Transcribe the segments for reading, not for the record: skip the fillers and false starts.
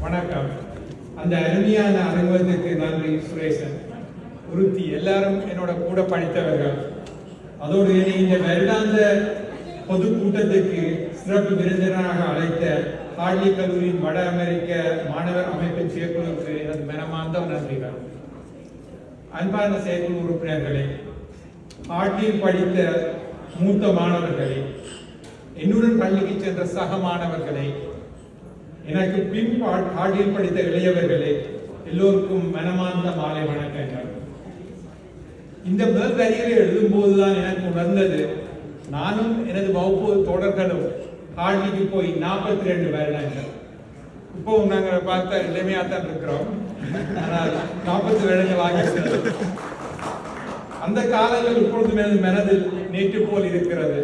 வணக்கம். அந்த அருமையான அறிமுகத்துக்கு நன்றி சுரேசன், உருத்தி எல்லாரும் என்னோட கூட படித்தவர்கள். அதோடு இந்த வருடாந்த பொதுக்கூட்டத்துக்கு சிறப்பு விருந்தினராக அழைத்த ஹார்ட்லி கல்லூரியின் வட அமெரிக்க மாணவர் அமைப்பின் செயற்குழுவுக்கு எனது மனமார்ந்த நன்றிகள். அன்பான செயற்குழு உறுப்பினர்களே, ஹார்ட்லியில் படித்த மூத்த மாணவர்களே, என்னுடன் பள்ளிக்கு சென்ற சக மாணவர்களே, எனக்கு பின் ஹார்ட்லியில் படித்த இளையவர்களே, எல்லோருக்கும் மனமார்ந்த மாலை வணக்கங்கள். இந்த முதல் வரிகளை எழுதும் போதுதான் எனக்கு உணர்ந்தது, நானும் எனது வகுப்பு தோழர்களும் ஹார்ட்லிக்கு போய் 42 வருடங்கள். இப்போ நாங்கள் பார்த்த இளமையாத்தான் இருக்கிறோம், ஆனால் 40 வருடங்கள் ஆகிறது. அந்த காலங்கள் இப்பொழுது எனது மனதில் நேற்று போல் இருக்கிறது.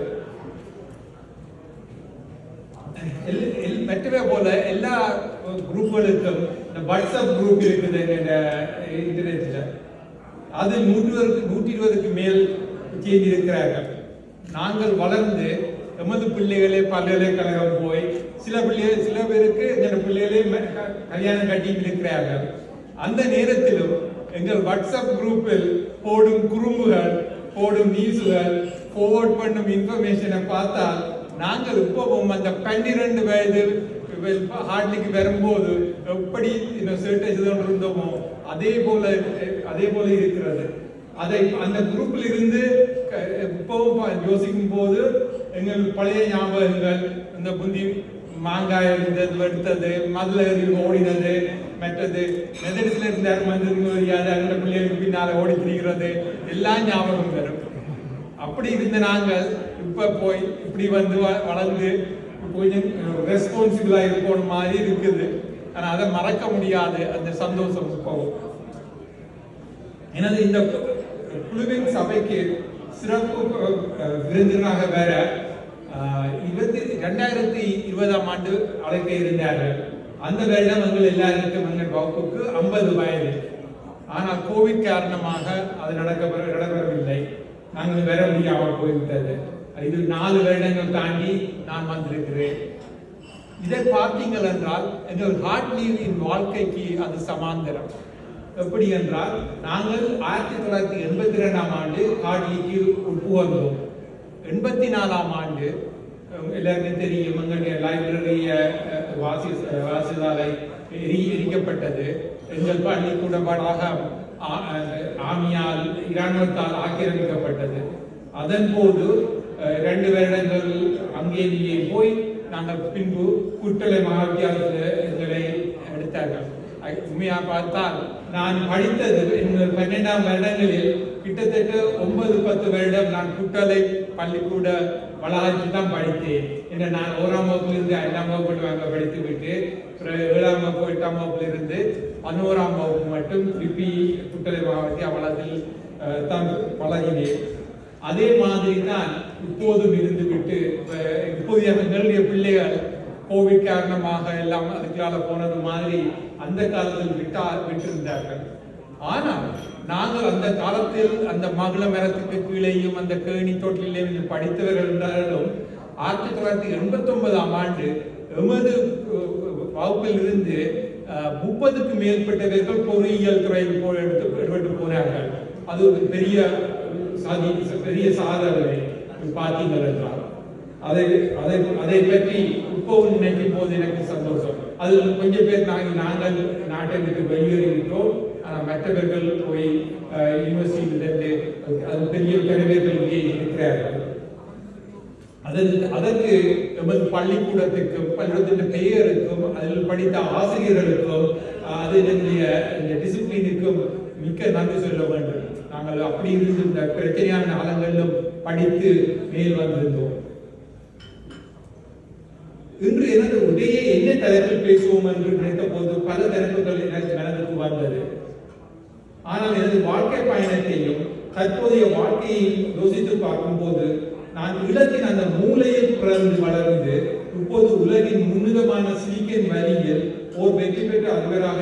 மற்றவே போல எல்லா குரூப்களுக்கும் இந்த வாட்ஸ்அப் குரூப் இருக்குது இன்டர்நெட்ல. அது 120க்கு மேல் செய்திருக்கிறார்கள். நாங்கள் வளர்ந்து எமது பிள்ளைகளே பல்கலைக்கழகம் போய் சில பேருக்கு பிள்ளைகளே கல்யாணம் கட்டி இருக்கிறார்கள். அந்த நேரத்திலும் எங்கள் வாட்ஸ்அப் குரூப்பில் போடும் குறும்புகள், போடும் நியூஸ்கள், ஃபார்வர்ட் பண்ணும் இன்ஃபர்மேஷனை பார்த்தால் நாங்கள் இப்பவும் அந்த 12 வயது ஹார்ட்லிக்கு வரும்போது எப்படி சேட்டை செய்து இருந்தோமோ அதே போல இருக்கிறது. அதை அந்த குரூப்பில் இருந்து இப்பவும் யோசிக்கும் போது எங்கள் பழைய ஞாபகங்கள், இந்த புந்தி மாங்காய் எடுத்தது, மதுளரில் ஓடினது, மற்றது மெதடிஸ்ல இருந்தார் அந்த பிள்ளைகளுக்கு பின்னால ஓடி திரிகிறது எல்லாம் ஞாபகம் வரும். அப்படி இருந்த நாங்கள் இப்ப போய் இப்படி வந்து வளர்ந்து கொஞ்சம் ரெஸ்பான்சிபிளா இருக்கணும் மாதிரி இருக்குது. ஆனா அதை மறக்க முடியாது அந்த சந்தோஷம் போகும். எனது இந்த குழுவின் சபைக்கு சிறப்பு விருந்தினராக வேற 2020ஆம் ஆண்டு அழைக்க இருந்தார்கள். அந்த வருடம் எங்கள் எல்லாருக்கும் எங்கள் வகுப்புக்கு 50 வயது. ஆனால் கோவிட் காரணமாக அது நடக்கவில்லை. நாங்கள் வர முடியாமல் போய்விட்டது. இது 4 வருடங்கள் தாண்டி நான் வந்திருக்கிறேன். இதை பார்த்தீங்கள் என்றால் எங்கள் ஹார்ட்லியின் வாழ்க்கைக்கு அது சமாந்தரம். எப்படி என்றால், நாங்கள் 1982ஆம் ஆண்டு ஹார்ட்லிக்கு உட்புகுந்தோம். 84ஆம் ஆண்டு எல்லாருமே தெரியும், எங்களுடைய லைப்ரரிய வாசிதாலை எரிக்கப்பட்டது. எங்கள் பள்ளிக்கூடமாக ஆமியால் இராணுவத்தால் ஆக்கிரமிக்கப்பட்டது. அதன் போது 2 வருடங்கள் அங்கே போய் நாங்கள் பின்பு குட்டளை மகாவித்தியாலயத்தில் எங்களை எடுத்தார்கள். உண்மையா பார்த்தால் நான் படித்தது 12ஆம் வருடங்களில் கிட்டத்தட்ட 9-10 வருடம் நான் குட்டளை பள்ளிக்கூட வளாகத்தில் தான் படித்தேன். ஏன்னா நான் 1ஆம் வகுப்பிலிருந்து 5ஆம் வகுப்பு அங்கே படித்து விட்டு 7ஆம் வகுப்பு 8ஆம் வகுப்பிலிருந்து 11ஆம் வகுப்பு மட்டும் திருப்பி குட்டளை மகாவித்தியா வளாகத்தில் தான் பழகினேன். அதே மாதிரி தான் இப்போதும் இருந்து விட்டு இப்போது எங்களுடைய பிள்ளைகள் கோவிட் காரணமாக எல்லாம் அதுக்கால போனது மாதிரி அந்த காலத்தில் விட்டிருந்தார்கள். ஆனால் நாங்கள் அந்த காலத்தில் அந்த மகள மரத்துக்கு கீழேயும் அந்த கேணி தொட்டிலையும் படித்தவர்கள் என்றாலும் 1989ஆம் ஆண்டு எமது வகுப்பில் இருந்து 30க்கு மேற்பட்டவர்கள் பொறியியல் துறையில் எடுத்து போனார்கள். அது ஒரு பெரிய சாதனை பார்த்தீங்கள் என்றால் அதை பற்றி இப்போவும் நினைக்கும் போது எனக்கு சந்தோஷம். அது கொஞ்சம் பேர் நாங்கள் நாட்டை விட்டு வெளியேறிவிட்டோம். மற்றவர்கள் போய் யூனிவர்சிட்டியிலிருந்து அது பெரிய பெருமைகள் இங்கே இருக்கிறார்கள். அதற்கு எமது பள்ளிக்கூடத்துக்கும் பள்ளிக்கூடத்தின் பெயருக்கும் அதில் படித்த ஆசிரியர்களுக்கும் அதனுடைய டிசிப்ளினுக்கும் மிக்க நன்றி சொல்ல வேண்டும். நாங்கள் அப்படி இருந்து இந்த பிரச்சனையான காலங்களிலும் படித்து மேல் வந்திருந்தோம். இன்று எனது உடைய என்ன தலைப்பில் பேசுவோம் என்று நினைத்த போது பல தலைப்புகள் எனக்கு மனதுக்கு வந்தது. ஆனால் எனது வாழ்க்கை பயணத்தையும் தற்போதைய வாழ்க்கையையும் யோசித்து பார்க்கும் போது நான் உலகின் அந்த மூலையில் பிறந்து வளர்ந்து இப்போது உலகின் முன்னிதமான சிலிக்கன் வழியில் ஓர் வெற்றி பெற்ற அதிபராக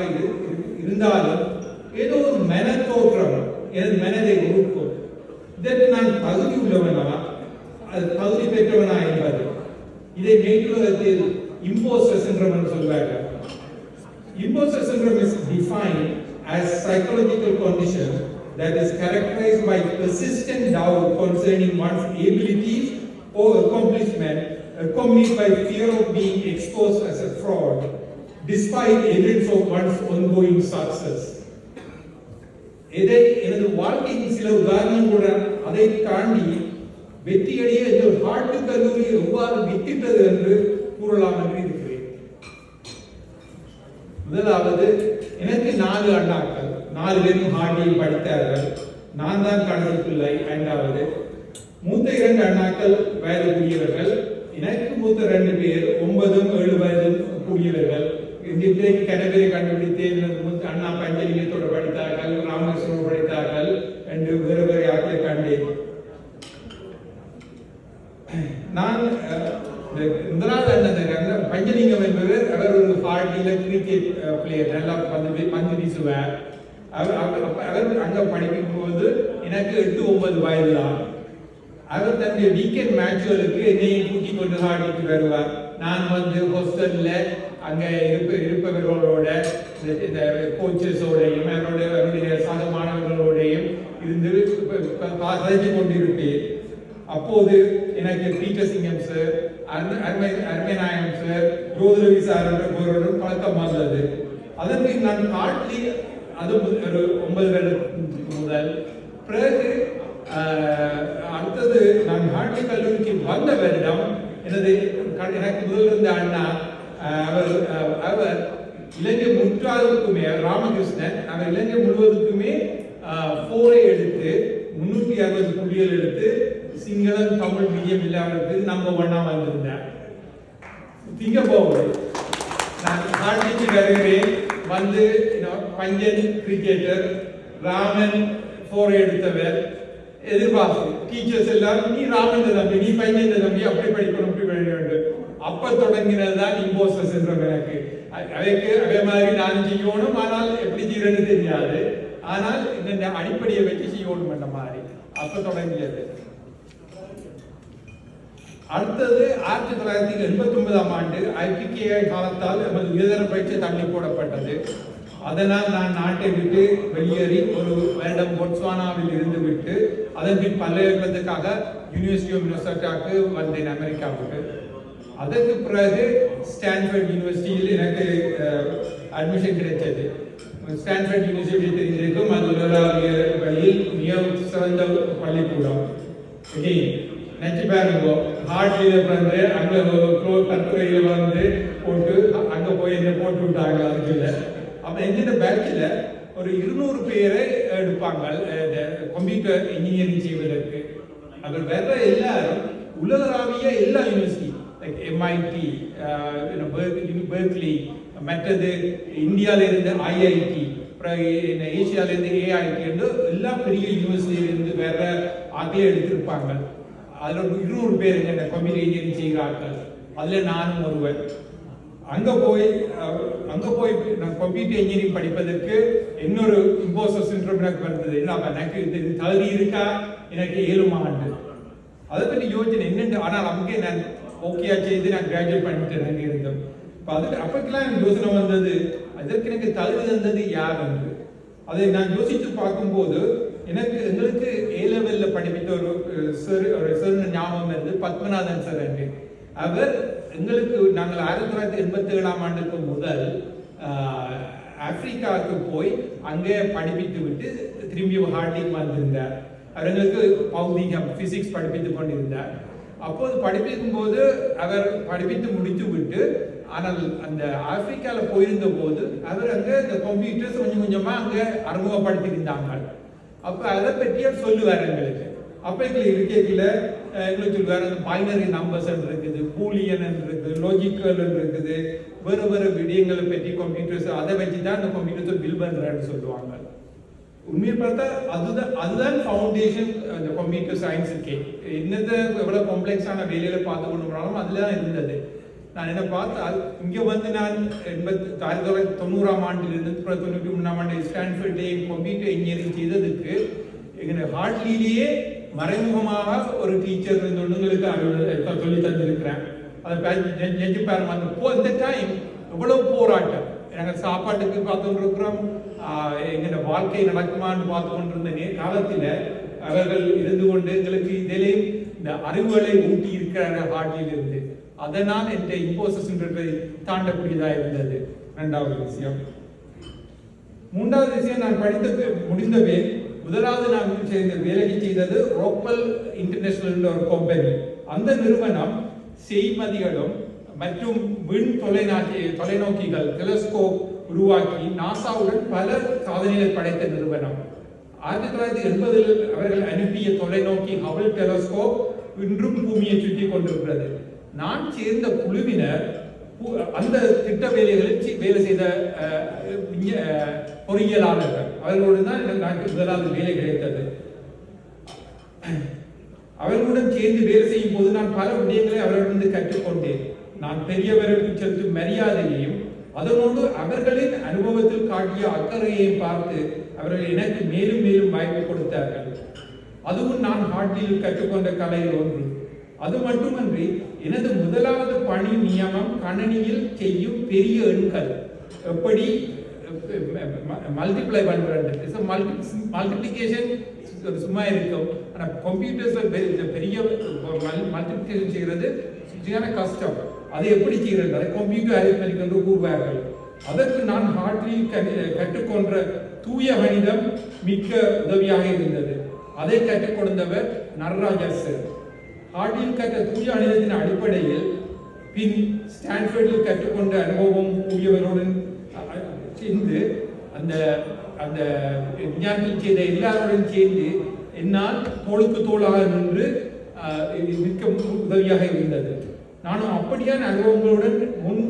இருந்தாலும் ஏதோ ஒரு மனத்தோற்றம் எனது மனதை உருக்கும். இதற்கு நான் தகுதி உள்ளவனா, அது தகுதி பெற்றவனா என்பது இதை மேற்குலகத்தில் இம்போஸ்டர் சிண்ட்ரோம் என்று சொல்வார்கள். Imposter syndrome is defined as psychological condition that is characterized by persistent doubt concerning one's abilities or accomplishment, accompanied by fear of being exposed as a fraud, despite evidence of one's ongoing success. இதை எனது வாழ்க்கையின் சில உதாரணங்களுடன் அதை தாண்டி வெற்றியடைய எங்கள் heart கல்லூரி எவ்வாறு வித்திட்டது என்று கூறலாம் என்று இருக்கிறேன். முதலாவது, எனக்கு 4 அண்ணாக்கள், 4 பேரும் ஹார்டில் படித்தார்கள். நான் தான் கடைசி பிள்ளை, 5வது. மூத்த 2 அண்ணாக்கள் வயது கூடியவர்கள். எனக்கு மூத்த 2 பேர் 9 7 வயது கூடியவர்கள். இன்றைக்கு கனவேரை கண்டுபிடித்தேன். அண்ணா பஞ்சலிங்கத்தோடு படித்தார்கள், ராமகிருஷ்ணனோடு படித்தார்கள் என்று வேறு வேறு ஆட்களை கண்டேன். நான் முதலாவது அண்ணன் பஞ்சலிங்கம் என்பவர், அவர் ஒரு ஹார்டில கிரிக்கெட் பிளேயர், நல்லா பந்து வீசுவார். அவர் அங்க படிக்கும் போது எனக்கு 8 9 வயது தான். அவர் தன்னுடைய வீக்கெண்ட் மேட்ச்களுக்கு என்னையும் கூட்டி கொண்டு ஹார்டிக்கு வருவார். நான் ஹாஸ்டல்ல அங்க இருப்பவர்களோட, இந்த கோச்சஸோடையும் அவருடைய சக மாணவர்களோடையும் இருந்து கதைச்சு கொண்டிருப்பேன். அப்போது எனக்கு பீட்டர் சிங்கம் சார், அருமைநாயகம் சார், ஜோதிரவி சார் என்ற பழக்கம் வந்தது. அதற்கு நான் காட்டி அது ஒரு 9 வருடத்துக்கு முதல். பிறகு அடுத்தது நான் ஹார்ட்லி கல்லூரிக்கு வந்த வருடம் எனக்கு முதல் இருந்த அண்ணா, அவர் இலங்கை முற்றாளுக்குமே, ராமகிருஷ்ணன், அவர் இலங்கை முழுவதுக்குமே 4 எடுத்து 360 புள்ளிகள் எடுத்து சிங்களம் தமிழ் மீடியம் இல்லாமல் நம்பர் 1 வந்திருந்தேன். திங்க போகுது, நான் ஹார்ட்லிக்கு வருகிறேன். பஞ்சன் கிரிக்கெட்டர், ராமன் 4 எடுத்தவர். எதிர்பார்ப்பு டீச்சர்ஸ் எல்லாரும், நீ ராமன் தம்பி, நீ பஞ்சன் தம்பி, அப்படி படிக்கணும், இப்படி படிக்க வேண்டும். அப்ப தொடங்கினதுதான் இம்போஸ்டர் சிண்ட்ரோம். எனக்கு அதே மாதிரி நான் செய்யணும், ஆனால் எப்படி செய்யறதுன்னு தெரியாது. ஆனால் இந்த அடிப்படையை வச்சு செய்யணும் என்ற மாதிரி அப்ப தொடங்கியது. அடுத்தது 1989ஆம் ஆண்டு IPKI காலத்தால் நமது உயர்தர பயிற்சி தள்ளி போடப்பட்டது. அதனால் நான் நாட்டை விட்டு வெளியேறி ஒரு வருடம் பொட்ஸ்வானாவில் இருந்து விட்டு அதன் பின் பல்கலைக்கழகத்துக்காக யூனிவர்சிட்டி ஆஃப் மினசோட்டாவுக்கு வந்தேன், அமெரிக்காவுக்கு. அதற்கு பிறகு ஸ்டான்ஃபோர்ட் யூனிவர்சிட்டியில் எனக்கு அட்மிஷன் கிடைத்தது. ஸ்டான்ஃபோர்ட் யூனிவர்சிட்டி தெரிந்திருக்கும், அது உலகளாவிய வழியில் மிக சிறந்த பள்ளிக்கூடம். நினைச்சு பாருங்க, ஹார்ட்லியில் பிறந்து அங்கே கட்டுரையில் போட்டு அங்கே போய் என்ன போட்டு விட்டாங்க. அதுக்குள்ள அப்போ எங்கிட்ட பேட்சில் ஒரு 200 பேரை எடுப்பாங்க கம்ப்யூட்டர் இன்ஜினியரிங் செய்வதற்கு. அவர் வேற எல்லாரும் உலகளாவிய எல்லா யூனிவர்சிட்டி, லைக் MIT, பெர்க்லி, மற்றது இந்தியாவில இருந்து IIT, ஏசியாவில இருந்து AIT என்று எல்லா பெரிய யூனிவர்சிட்டியிலிருந்து வேற ஆட்களே எடுத்திருப்பாங்க. அதுல 200 பேர் கம்ப்யூட்டர் இன்ஜினியரிங் செய்கிற ஆட்கள். அதுல நானும் ஒருவர். அங்க போய் நான் கம்ப்யூட்டர் இன்ஜினியரிங் படிப்பதற்கு இன்னொரு இம்போஸ்டர் சிண்ட்ரோம் எனக்கு வந்தது. எனக்கு இது தகுதி இருக்கா, எனக்கு 7 ஆண்டு. அதை பற்றி யோசனை என்னென்று, ஆனால் அங்கே நான் ஓகேயா செய்து நான் கிராஜுவேட் பண்ணிட்டு இருந்தோம். இப்போ அப்பக்கெல்லாம் எனக்கு யோசனை வந்தது, அதற்கு எனக்கு தகுதி தந்தது யார் என்று. அதை நான் யோசித்து பார்க்கும்போது எங்களுக்கு A லெவல்ல படிப்பித்த ஒரு சார் ஞாபகம் இருந்து, பத்மநாதன் சார் என்று. அவர் எங்களுக்கு, நாங்கள் 1987ஆம் ஆண்டுக்கு முதல் ஆப்பிரிக்காவுக்கு போய் அங்கே படிப்பித்து விட்டு திரும்பி ஹார்ட்லிக்கு வந்திருந்தார். அவர் எங்களுக்கு பௌதிகம், பிசிக்ஸ் படிப்பித்து கொண்டிருந்தார். அப்போது படிப்பிக்கும் போது அவர் படிப்பித்து முடித்து விட்டு, ஆனால் அந்த ஆப்பிரிக்காவில் போயிருந்த போது அவர் அங்கே இந்த கம்ப்யூட்டர்ஸ் கொஞ்சம் கொஞ்சமா அங்கே அறிமுகப்படுத்தியிருந்தாங்க. அப்போ அதை பற்றி அவர் சொல்லுவார் எங்களுக்கு. அப்போ எங்களுக்கு இருக்கையில் எங்களுக்கு சொல்லுவார், அந்த பைனரி நம்பர்ஸ் இருக்குது, பூலியன் இருக்குது, லாஜிக்கல் இருக்குது, வேறு வேறு விடயங்களை பற்றி கம்ப்யூட்டர்ஸ், அதை வச்சு தான் அந்த கம்ப்யூட்டர்ஸை பில் பண்ணுறான்னு சொல்லுவாங்க. உண்மையை பார்த்தா அதுதான் ஃபவுண்டேஷன் அந்த கம்ப்யூட்டர் சயின்ஸுக்கே. என்னது எவ்வளோ காம்ப்ளெக்ஸான வேலையில பார்த்து கொண்டு போனாலும் அதில் தான் இருந்தது. நான் என்ன பார்த்தால் இங்கே நான் 1990ஆம் ஆண்டிலிருந்து 1993ஆம் ஆண்டு ஸ்டான்ஃபோர்ட் கம்ப்யூட்டர் இன்ஜினியரிங் செய்ததுக்கு எங்க ஹார்ட்லிலேயே மறைமுகமாக ஒரு டீச்சர் ஒன்றுங்களுக்கு சொல்லி தந்திருக்கிறேன். அதை நினைச்சு பாருங்க, அந்த டைம் எவ்வளவு போராட்டம். நாங்கள் சாப்பாட்டுக்கு பார்த்துட்டு இருக்கிறோம், எங்களோட வாழ்க்கை நடக்குமான்னு பார்த்து கொண்டிருந்த காலத்தில் அவர்கள் இருந்து கொண்டு எங்களுக்கு இதிலே இந்த அறிவுகளை ஊட்டி இருக்கிற ஹார்ட்லில் இருந்து அதனால் என்ற இம்போசஸ்ன்றதை தாண்டக்கூடியதாக இருந்தது. இரண்டாவது விஷயம். மூன்றாவது விஷயம், நான் படித்த முடிந்தவே முதலாவது நான் சேர்ந்த வேலைக்கு செய்தது ரோப்பல் இன்டர்நேஷனல் ஒரு கம்பெனி. அந்த நிறுவனம் செய்மதிகளும் மற்றும் விண் தொலைநோக்கிகள் டெலஸ்கோப் உருவாக்கி நாசாவுடன் பல சாதனைகளை படைத்த நிறுவனம். 1980 அவர்கள் அனுப்பிய தொலைநோக்கி ஹபிள் டெலஸ்கோப் இன்றும் பூமியை சுற்றி கொண்டிருக்கிறது. நான் சேர்ந்த குழுவினர் அந்த திட்ட வேலைகளில் வேலை செய்த பொறியியலாளர்கள். அவர்களோடு தான் எனக்கு முதலாவது வேலை கிடைத்தது. அவர்களுடன் சேர்ந்து வேலை செய்யும் போது நான் பல விடயங்களை அவர்களிடம் கற்றுக்கொண்டேன். நான் பெரியவர்களுக்கு செலுத்தும் மரியாதையையும் அதனோடு அவர்களின் அனுபவத்தில் காட்டிய அக்கறையையும் பார்த்து அவர்கள் எனக்கு மேலும் மேலும் வாய்ப்பு கொடுத்தார்கள். அதுவும் நான் ஹார்ட்லில் கற்றுக்கொண்ட கலையில் ஒன்று. அது மட்டுமன்றி எனது முதலாவது பணி நியமம் கணினியில் செய்யும் பெரிய எண்கள் எப்படி மல்டிப்ளை பண்றது. மல்டிப்ளிகேஷன் சும்மா இருக்கும், ஆனால் கம்ப்யூட்டர்ஸ்ல பெரிய மல்டிப்ளிகேஷன் செய்கிறது கஷ்டம். அதை எப்படி செய்கிறது, அதை கம்ப்யூட்டர் அரித்மெட்டிக் என்று கூறுவார்கள். அதற்கு நான் ஹார்ட்லில் கற்றுக்கொண்ட தூய கணிதம் மிக்க உதவியாக இருந்தது. அதை கற்றுக் கொடுத்தவர் நடராஜர் சார். ஹார்ட்லில் கற்ற தூய கணிதத்தின் அடிப்படையில் பின் ஸ்டான்ஃபோர்டில் கற்றுக்கொண்ட அனுபவம் கூடியவருடன் சேர்ந்து அந்த அந்த விஞ்ஞானத்தில் செய்த எல்லாருடன் சேர்ந்து என்னால் தோளுக்கு தோளாக நின்று மிக்க உதவியாக இருந்தது. நானும் அப்படியான அனுபவங்களுடன் முன்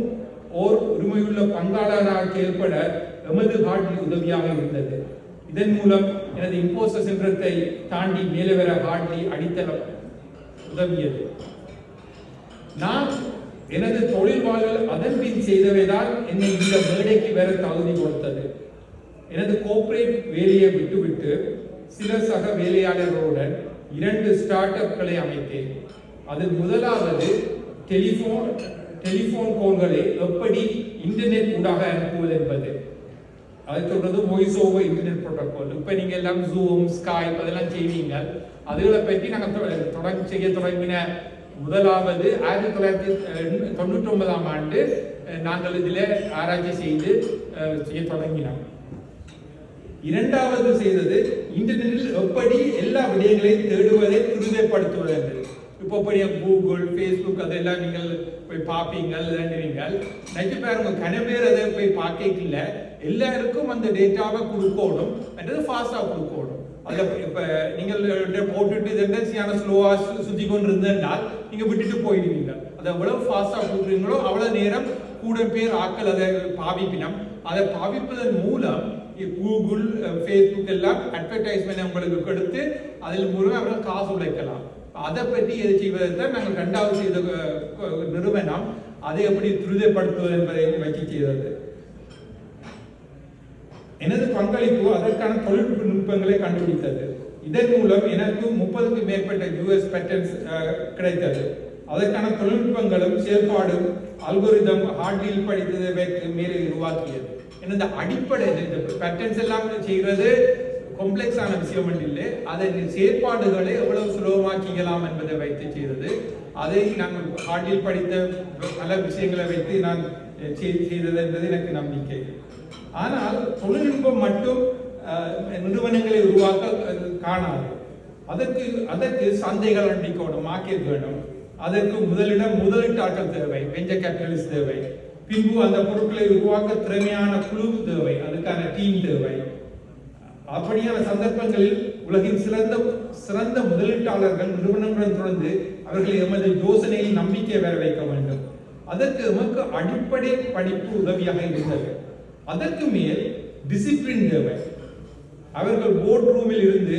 ஓர் உரிமையுள்ள பங்காளராக செயல்பட எமது ஹார்ட்லி உதவியாக இருந்தது. இதன் மூலம் எனது இம்போஸ்டர் சின்றத்தை தாண்டி மேலே வர ஹார்ட்லி அடித்தளம் உதவியது. நான் எனது தொழில் வாழ்வில் அதன் பின் செய்தவைதான் என்னை இந்த மேடைக்கு வர தகுதி கொடுத்தது. எனது கோஆபரேட் வேலையை விட்டுவிட்டு சில சக வேலையாளர்களுடன் 2 ஸ்டார்ட் அப்களை அமைத்தேன். அதில் முதலாவது டெலிபோன் கோல்களை எப்படி இன்டர்நெட் ஊடாக அனுப்புவது என்பது. அதை தொடர்ந்து வாய்ஸ் ஓவர் இன்டர்நெட் புரோட்டோகால். இப்போ நீங்க எல்லாம் ஜூம், ஸ்கைப் அதெல்லாம் செய்வீங்க. அதுகளை பற்றி நாங்கள் செய்ய தொடங்கின முதலாவது 1999ஆம் ஆண்டு நாங்கள் இதில் ஆராய்ச்சி செய்து செய்ய தொடங்கினோம். இரண்டாவது செய்தது இன்டர்நெட்டில் எப்படி எல்லா விடயங்களையும் தேடுவதை துரிதப்படுத்துவது என்று. இப்போ கூகுள், ஃபேஸ்புக் அதெல்லாம் நீங்கள் போய் பார்ப்பீங்க, நினைச்சு பாருங்க. கனவேர் அதை போய் பார்க்கல, எல்லாருக்கும் அந்த டேட்டாவை கொடுக்கணும், மற்றது ஃபாஸ்டாக கொடுக்கணும். அதில் இப்போ நீங்கள் போட்டுட்டு டெண்டன்சியான ஸ்லோவாக சுற்றி கொண்டு இருந்தேன்னால் நீங்கள் விட்டுட்டு போயிடுவீங்க. அதை எவ்வளோ ஃபாஸ்டாக கொடுக்குறீங்களோ அவ்வளோ நேரம் கூட பேர் ஆக்கள் அதை பாவிப்பினம். அதை பாவிப்பதன் மூலம் கூகுள், ஃபேஸ்புக் எல்லாம் அட்வர்டைஸ்மெண்ட் உங்களுக்கு கொடுத்து அதில் மூலம் அவர்கள் காசு உழைக்கலாம். அதை பற்றி எது செய்வதைத்தான் நாங்கள் 2வது செய்த நிறுவனம் அதை எப்படி துரிதப்படுத்துவது என்பதை வச்சு செய்தது. எனது பங்களிப்பு அதற்கான தொழில்நுட்பங்களை கண்டுபிடித்தது. இதன் மூலம் எனக்கு 30க்கும் மேற்பட்ட யுஎஸ் பேட்டன்ஸ் கிடைத்தது. அதற்கான தொழில்நுட்பங்களும் செயல்பாடும் அல்கோரிதம் ஹார்ட்லில் படித்ததை வைத்து மேலே உருவாக்கியது. இந்த அடிப்படை பேட்டன்ஸ் எல்லாம் செய்கிறது காம்ப்ளெக்ஸான விஷயம் இல்லை, அதை செயற்பாடுகளை எவ்வளவு சுலபமாக்கிக்கலாம் என்பதை வைத்து செய்தது. அதை நாங்கள் ஹார்ட்லில் படித்த பல விஷயங்களை வைத்து நான் செய்தது என்பது எனக்கு நம்பிக்கை. ஆனால் தொழில்நுட்பம் மட்டும் நிறுவனங்களை உருவாக்க காணாது. அதற்கு சந்தைகள் அண்டிக்கணும், மார்க்கெட் வேணும். அதற்கு முதலீட்டாளர்கள் தேவை, வெஞ்சர் கேபிட்டலிஸ்ட் தேவை. பின்பு அந்த பொருட்களை உருவாக்க திறமையான குழு தேவை, அதுக்கான டீம் தேவை. அப்படியான சந்தர்ப்பங்களில் உலகின் சிறந்த முதலீட்டாளர்கள் நிறுவனங்களுடன் தொடர்ந்து அவர்கள் எமது யோசனையில் நம்பிக்கை வர வைக்க வேண்டும். அதற்கு எமக்கு அடிப்படை படிப்பு உதவியாக இருந்தது. அதற்கு மேல் டிசிப்ளின் தேவை. அவர்கள் போர்ட் ரூமில் இருந்து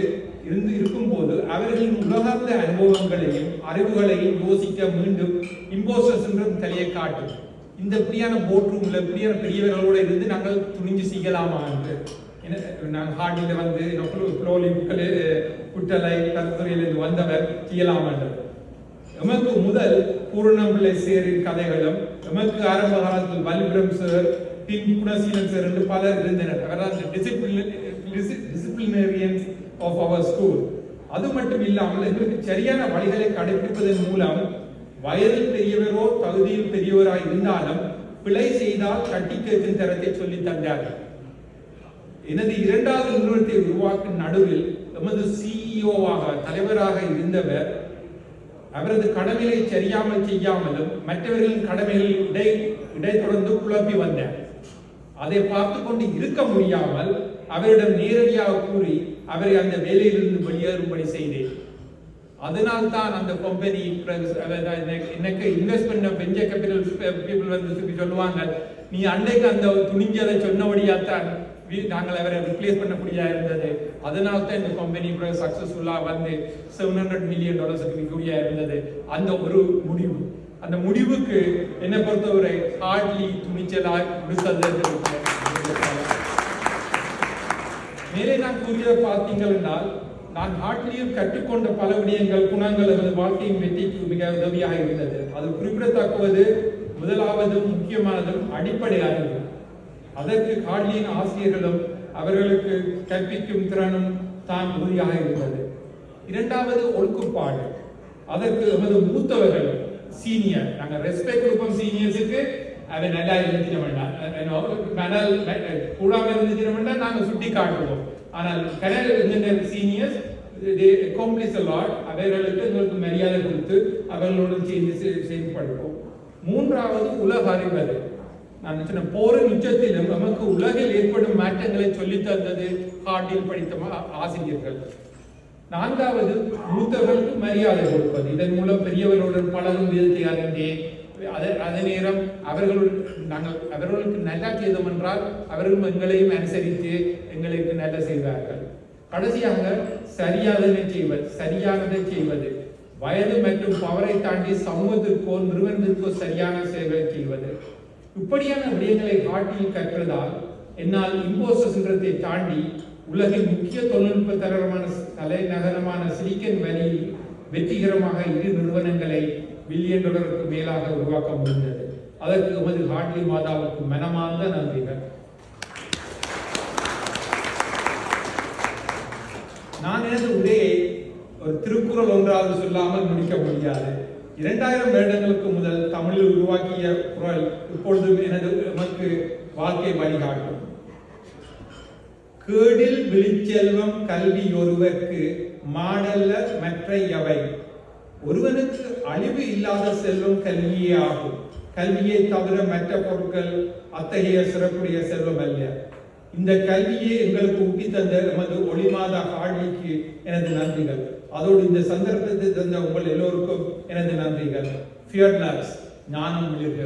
இருக்கும்போது அவர்களின் உலகார்ந்த அனுபவங்களையும் அறிவுகளையும் யோசிக்க மீண்டும் இம்போஸ்டர்ஸ் என்ற தலையை காட்டும். இந்த இப்படியான போர்ட் ரூம்ல இப்படியான பெரியவர்களோடு இருந்து நாங்கள் துணிஞ்சு செய்யலாமா என்று நாங்கள் ஹார்ட்லில் வந்து குட்டலை கருத்துறையிலிருந்து வந்தவர் செய்யலாமா என்றது. எமக்கு முதல் பூரணம்பிள்ளை சேரின் கதைகளும் எமக்கு ஆரம்ப காலத்தில் வல்லிபுரம் சார் டின் குணசீலன் சார் என்று பலர் இருந்தனர். அவர்தான் டிசிப்ளினரியன்ஸ் ஆஃப் அவர் ஸ்கூல். அது மட்டும் இல்லாமல் எங்களுக்கு சரியான வழிகளை கடைபிடிப்பதன் மூலம் வயதில் பெரியவரோ தகுதியில் பெரியவராய் இருந்தாலும் பிழை செய்தால் கட்டி கேட்கும் தரத்தை சொல்லி தந்தார்கள். எனது இரண்டாவது நிறுவனத்தை உருவாக்கும் நடுவில் எமது சிஇஓவாக தலைவராக இருந்தவர் அவரது கடமைகளை சரியாமல் செய்யாமலும் மற்றவர்களின் கடமைகள் இடை தொடர்ந்து குழப்பி வந்தார். அதை பார்த்து கொண்டு இருக்க முடியாமல் அவரிடம் நேரடியாக கூறி அவரை அந்த வேலையிலிருந்து வெளியேறும்படி செய்தேன். அதனால் தான் அந்த கம்பெனி எனக்கு இன்வெஸ்ட் பண்ண வெஞ்சர் கேபிட்டல் பீப்புள் வந்து சொல்லுவாங்க, நீ அன்றைக்கு அந்த துணிஞ்சதை சொன்னபடியாத்தான் நாங்கள் அவரை ரிப்ளேஸ் பண்ணக்கூடியதா இருந்தது. அதனால தான் இந்த கம்பெனி சக்சஸ்ஃபுல்லா வந்து $700 மில்லியன் விற்கக்கூடியா இருந்தது. அந்த ஒரு முடிவு, அந்த முடிவுக்கு என்னை பொறுத்தவரை ஹார்ட்லி துணிச்சலாய் கொடுத்தது. மேலே நான் கூறியதை பார்த்தீங்கள் என்றால், நான் ஹார்ட்லியில் கற்றுக்கொண்ட பல விடயங்கள் குணங்கள் எனது வாழ்க்கையின் வெற்றிக்கு மிக உதவியாக இருந்தது. அது குறிப்பிடத்தக்கது முதலாவதும் முக்கியமானதும் அடிப்படை அறிவு. அதற்கு ஹார்ட்லியின் ஆசிரியர்களும் அவர்களுக்கு கற்பிக்கும் திறனும் தான் உறுதியாக இருந்தது. இரண்டாவது ஒழுக்கப்பாடு. அதற்கு எமது மூத்தவர்கள் சீனியர், நாங்கள் ரெஸ்பெக்ட் கொடுப்போம் சீனியர்ஸுக்கு. அதை நல்லா இருந்துச்சிட வேண்டாம், கூடாம இருந்துச்சிட வேண்டாம், நாங்கள் சுட்டி காட்டுவோம். ஆனால் கனல் சீனியர்ஸ் accomplish a lot. அவர்களுக்கு எங்களுக்கு மரியாதை கொடுத்து அவர்களோடு செயல்படுவோம். மூன்றாவது உலக அறிவது. நான் சொன்ன போரின் உச்சத்திலும் நமக்கு உலகில் ஏற்படும் மாற்றங்களை சொல்லித் தந்தது ஹார்ட்லியில் படித்த ஆசிரியர்கள். நான்காவது மூத்தவர்களுக்கு மரியாதை கொடுப்பது. இதன் மூலம் பெரியவர்களுடன் பழகும் விதத்தை அறிந்தேன். அதே நேரம் அவர்களுக்கு நல்லா செய்தோம் என்றால் அவர்களும் எங்களையும் அனுசரித்து எங்களுக்கு நல்ல செய்வார்கள். கடைசியாக சரியானதை செய்வது. வயது மற்றும் பவரை தாண்டி சமூகத்திற்கோ நிறுவனத்திற்கோ சரியான சேவை செய்வது. இப்படியான விடயங்களை ஹார்ட்லியில் கற்றதால் என்னால் இம்போசிஸ் என்றதை தாண்டி உலகின் முக்கிய தொழில்நுட்ப தலைநகரமான சிலிக்கன் வேலியில் வெற்றிகரமாக 2 நிறுவனங்களை $1 பில்லியன் மேலாக உருவாக்க முடிந்தது. அதற்கு எமது ஹார்ட்லி மாதாவுக்கு மனமார்ந்த நன்றிகள். நான் எனது உரையை ஒரு திருக்குறள் ஒன்றாவது சொல்லாமல் முடிக்க முடியாது. 2000 வருடங்களுக்கு முதல் தமிழில் உருவாக்கிய குறள் இப்பொழுதும் எமக்கு வாழ்க்கை வழிகாட்டும். கேடில் விழிச்செல்வம் கல்வி ஒருவர்க்கு மாடல்ல மற்ற எவை. ஒருவனுக்கு அழிவு இல்லாத செல்வம் கல்வியே ஆகும். கல்வியை தவிர மற்ற பொருட்கள் அத்தகைய சிறப்புடைய செல்வம் அல்ல. இந்த கல்வியை எங்களுக்கு ஊட்டி தந்த எமது ஒளிமாதா ஹார்ட்லிக்கு எனது நன்றிகள். அதோடு இந்த சந்தர்ப்பத்தை தந்த உங்கள் எல்லோருக்கும் எனது நன்றிகள். ஃபியர்லெஸ், ஞானம் மிளிர்க.